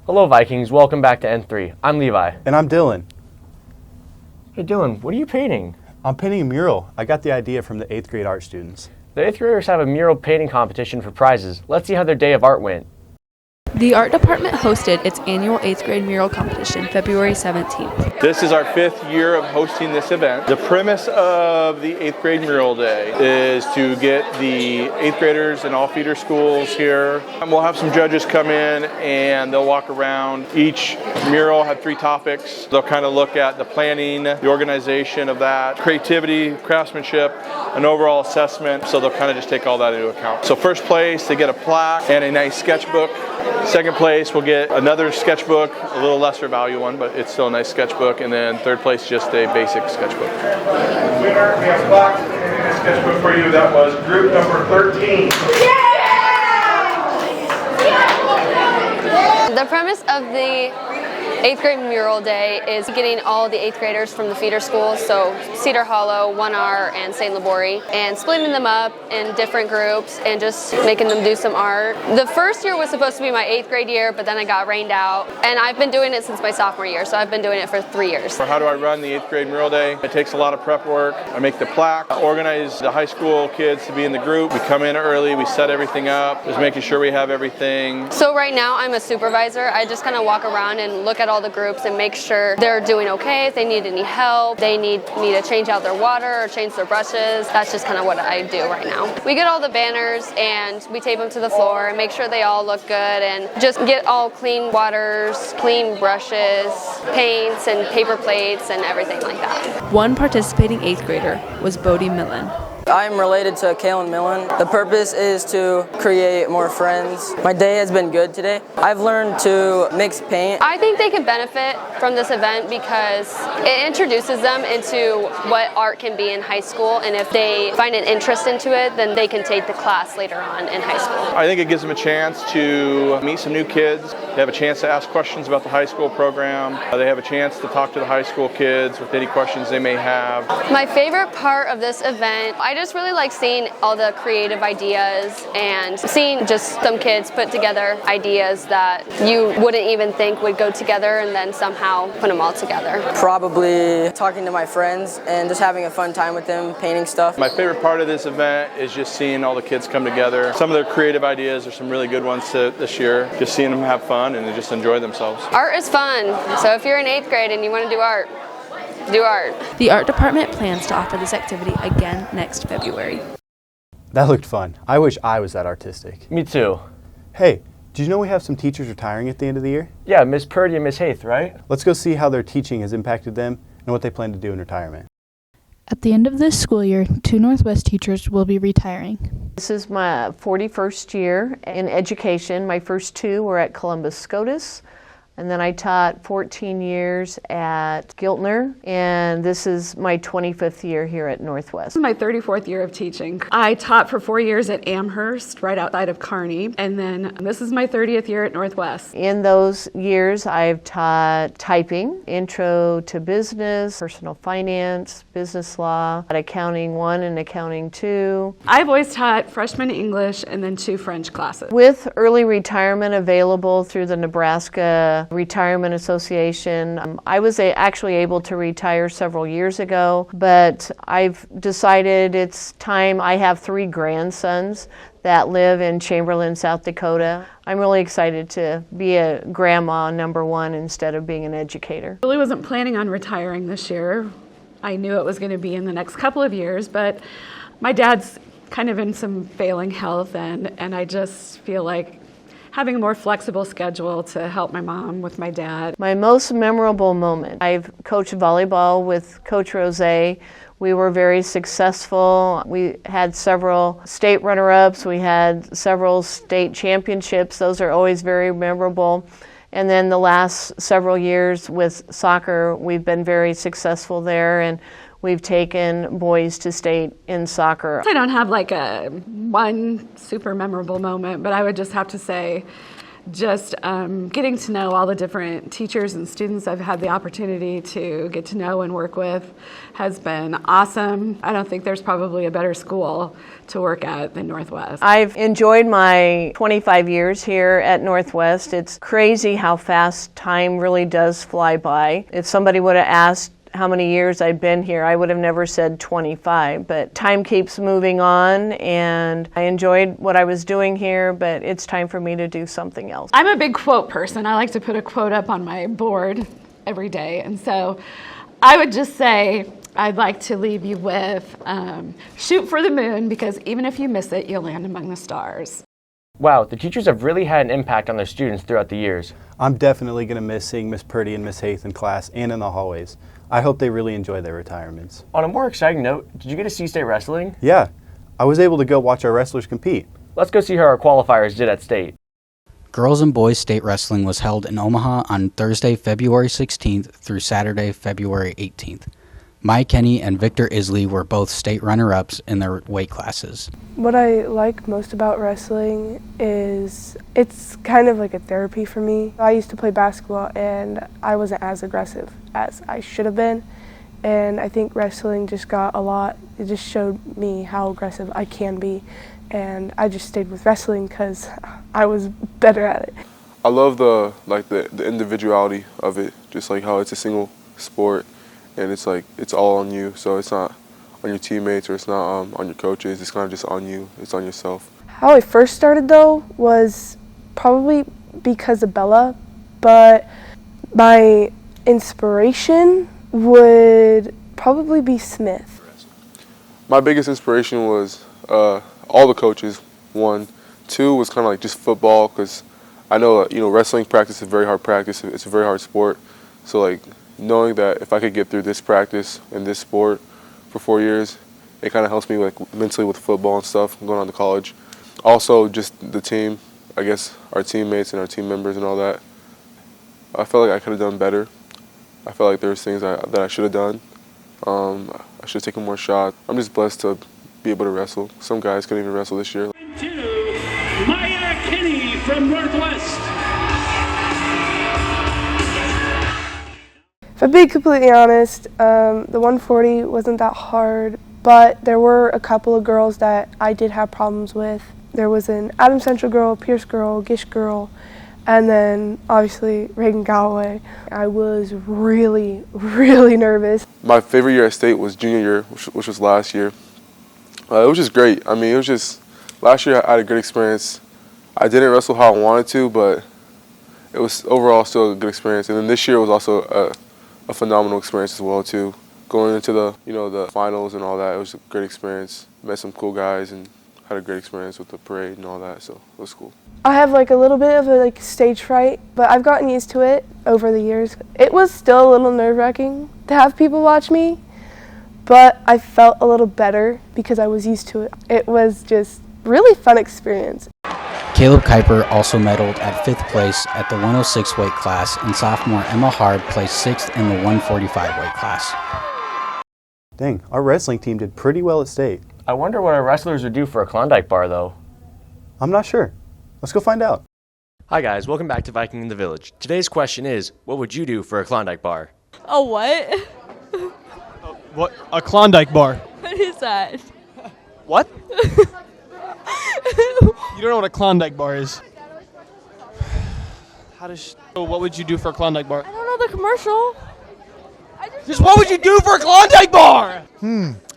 Hello Vikings, welcome back to N3. I'm Levi. And I'm Dylan. Hey Dylan, what are you painting? I'm painting a mural. I got the idea from the 8th grade art students. The 8th graders have a mural painting competition for prizes. Let's see how their day of art went. The art department hosted its annual 8th grade mural competition February 17th. This is our 5th year of hosting this event. The premise of the 8th grade mural day is to get the 8th graders in all feeder schools here. We'll have some judges come in and they'll walk around. Each mural had 3 topics. They'll kind of look at the planning, the organization of that, creativity, craftsmanship, an overall assessment. So they'll kind of just take all that into account. So first place, they get a plaque and a nice sketchbook. Second place, we'll get another sketchbook, a little lesser value one, but it's still a nice sketchbook. And then third place, just a basic sketchbook. Winner, we have plaques and a sketchbook for you. That was group number 13. The premise of the 8th grade mural day is getting all the 8th graders from the feeder schools, so Cedar Hollow, 1R, and St. Laborie, and splitting them up in different groups and just making them do some art. The first year was supposed to be my 8th grade year, but then I got rained out, and I've been doing it since my sophomore year, so I've been doing it for 3 years. How do I run the 8th grade mural day? It takes a lot of prep work. I make the plaque, organize the high school kids to be in the group. We come in early, we set everything up, just making sure we have everything. So right now I'm a supervisor. I just kind of walk around and look at all the groups and make sure they're doing okay, if they need any help, they need me to change out their water or change their brushes. That's just kind of what I do right now. We get all the banners and we tape them to the floor and make sure they all look good and just get all clean waters, clean brushes, paints and paper plates and everything like that. One participating 8th grader was Bodie Millen. I'm related to Kaylin Millen. The purpose is to create more friends. My day has been good today. I've learned to mix paint. I think they can benefit from this event because it introduces them into what art can be in high school, and if they find an interest into it, then they can take the class later on in high school. I think it gives them a chance to meet some new kids. They have a chance to ask questions about the high school program. They have a chance to talk to the high school kids with any questions they may have. My favorite part of this event, I just really like seeing all the creative ideas and seeing just some kids put together ideas that you wouldn't even think would go together and then somehow put them all together. Probably talking to my friends and just having a fun time with them, painting stuff. My favorite part of this event is just seeing all the kids come together. Some of their creative ideas are some really good ones this year. Just seeing them have fun and just enjoy themselves. Art is fun, so if you're in 8th grade and you want to do art, do art. The art department plans to offer this activity again next February. That looked fun. I wish I was that artistic. Me too. Hey, did you know we have some teachers retiring at the end of the year? Yeah, Miss Purdy and Miss Haith, right? Let's go see how their teaching has impacted them and what they plan to do in retirement. At the end of this school year, 2 Northwest teachers will be retiring. This is my 41st year in education. My first 2 were at Columbus SCOTUS, and then I taught 14 years at Giltner, and this is my 25th year here at Northwest. This is my 34th year of teaching. I taught for 4 years at Amherst, right outside of Kearney, and then this is my 30th year at Northwest. In those years, I've taught typing, intro to business, personal finance, business law, accounting 1 and accounting 2. I've always taught freshman English and then 2 French classes. With early retirement available through the Nebraska Retirement Association, I was actually able to retire several years ago, but I've decided it's time. I have 3 grandsons that live in Chamberlain, South Dakota. I'm really excited to be a grandma number 1 instead of being an educator. I really wasn't planning on retiring this year. I knew it was going to be in the next couple of years, but my dad's kind of in some failing health, and I just feel like having a more flexible schedule to help my mom with my dad. My most memorable moment, I've coached volleyball with Coach Rose. We were very successful. We had several state runner-ups. We had several state championships. Those are always very memorable. And then the last several years with soccer, we've been very successful there, and we've taken boys to state in soccer. I don't have like one super memorable moment, but I would just have to say just getting to know all the different teachers and students I've had the opportunity to get to know and work with has been awesome. I don't think there's probably a better school to work at than Northwest. I've enjoyed my 25 years here at Northwest. It's crazy how fast time really does fly by. If somebody would have asked how many years I'd been here, I would have never said 25, but time keeps moving on, and I enjoyed what I was doing here, but it's time for me to do something else. I'm a big quote person. I like to put a quote up on my board every day, and so I would just say I'd like to leave you with shoot for the moon, because even if you miss it, you'll land among the stars. Wow, the teachers have really had an impact on their students throughout the years. I'm definitely going to miss seeing Miss Purdy and Miss Haith in class and in the hallways. I hope they really enjoy their retirements. On a more exciting note, did you get to see state wrestling? Yeah, I was able to go watch our wrestlers compete. Let's go see how our qualifiers did at state. Girls and boys state wrestling was held in Omaha on Thursday, February 16th through Saturday, February 18th. Mike Kenny and Victor Isley were both state runner-ups in their weight classes. What I like most about wrestling is it's kind of like a therapy for me. I used to play basketball and I wasn't as aggressive as I should have been. And I think wrestling just got a lot, it just showed me how aggressive I can be. And I just stayed with wrestling because I was better at it. I love the individuality of it, just like how it's a single sport. And it's like, it's all on you, so it's not on your teammates or it's not on your coaches, it's kind of just on you, it's on yourself. How I first started though was probably because of Bella, but my inspiration would probably be Smith. My biggest inspiration was all the coaches, 1. 2 was kind of like just football, because I know, wrestling practice is a very hard practice, it's a very hard sport, so like, knowing that if I could get through this practice and this sport for 4 years, it kind of helps me like mentally with football and stuff, going on to college. Also, just the team, I guess our teammates and our team members and all that. I felt like I could have done better. I felt like there was things that I should have done. I should have taken more shots. I'm just blessed to be able to wrestle. Some guys couldn't even wrestle this year. Maya Kenny from Northwest. If I'm being completely honest, the 140 wasn't that hard, but there were a couple of girls that I did have problems with. There was an Adams Central girl, Pierce girl, Gish girl, and then obviously Reagan Galloway. I was really, really nervous. My favorite year at state was junior year, which was last year. It was just great. I mean, it was just, last year I had a good experience. I didn't wrestle how I wanted to, but it was overall still a good experience. And then this year was also a phenomenal experience as well too. Going into the finals and all that, it was a great experience. Met some cool guys and had a great experience with the parade and all that, so it was cool. I have like a little bit of a stage fright, but I've gotten used to it over the years. It was still a little nerve-wracking to have people watch me, but I felt a little better because I was used to it. It was just really fun experience. Caleb Kuiper also medaled at 5th place at the 106 weight class, and sophomore Emma Hard placed 6th in the 145 weight class. Dang, our wrestling team did pretty well at state. I wonder what our wrestlers would do for a Klondike bar, though. I'm not sure. Let's go find out. Hi guys, welcome back to Viking in the Village. Today's question is, what would you do for a Klondike bar? A what? What? A Klondike bar. What is that? What? You don't know what a Klondike bar is. So what would you do for a Klondike bar? I don't know the commercial. Just what would you do for a Klondike bar?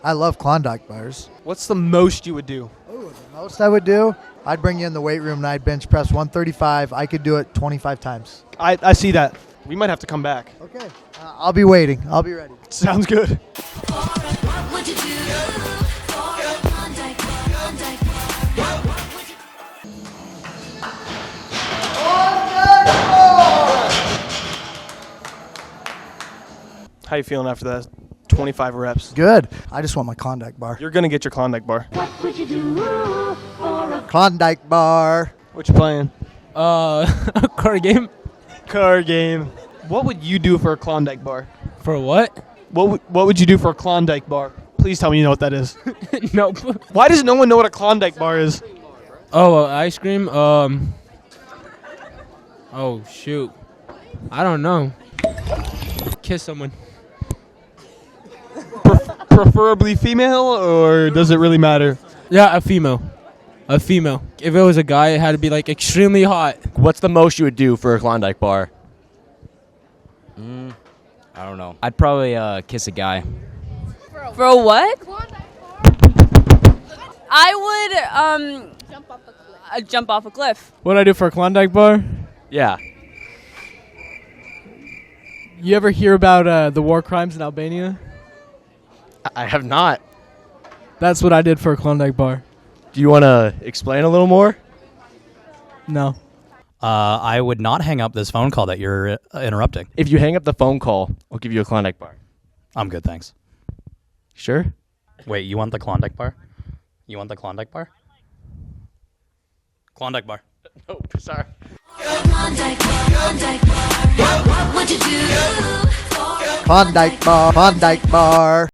I love Klondike bars. What's the most you would do? The most I would do? I'd bring you in the weight room and I'd bench press 135. I could do it 25 times. I see that. We might have to come back. Okay. I'll be waiting. I'll be ready. Sounds good. How you feeling after that 25 reps? Good. I just want my Klondike bar. You're going to get your Klondike bar. What would you do for a Klondike bar. What you playing? Card game. Card game. What would you do for a Klondike bar? For what? What would you do for a Klondike bar? Please tell me you know what that is. Nope. Why does no one know what a Klondike bar is? Oh, ice cream. Oh, shoot. I don't know. Kiss someone. Preferably female, or does it really matter? Yeah, a female. A female. If it was a guy, it had to be like extremely hot. What's the most you would do for a Klondike bar? I don't know. I'd probably kiss a guy. For a what? I would jump off a cliff. What'd I do for a Klondike bar? Yeah. You ever hear about the war crimes in Albania? I have not. That's what I did for a Klondike bar. Do you want to explain a little more? No. I would not hang up this phone call that you're interrupting. If you hang up the phone call, I'll give you a Klondike bar. I'm good, thanks. Sure? Wait, you want the Klondike bar? You want the Klondike bar? Klondike bar. Oh, sorry. Klondike bar, Klondike bar.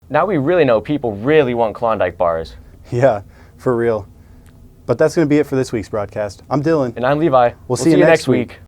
Now we really know people really want Klondike bars. Yeah, for real. But that's going to be it for this week's broadcast. I'm Dylan. And I'm Levi. We'll see you next week.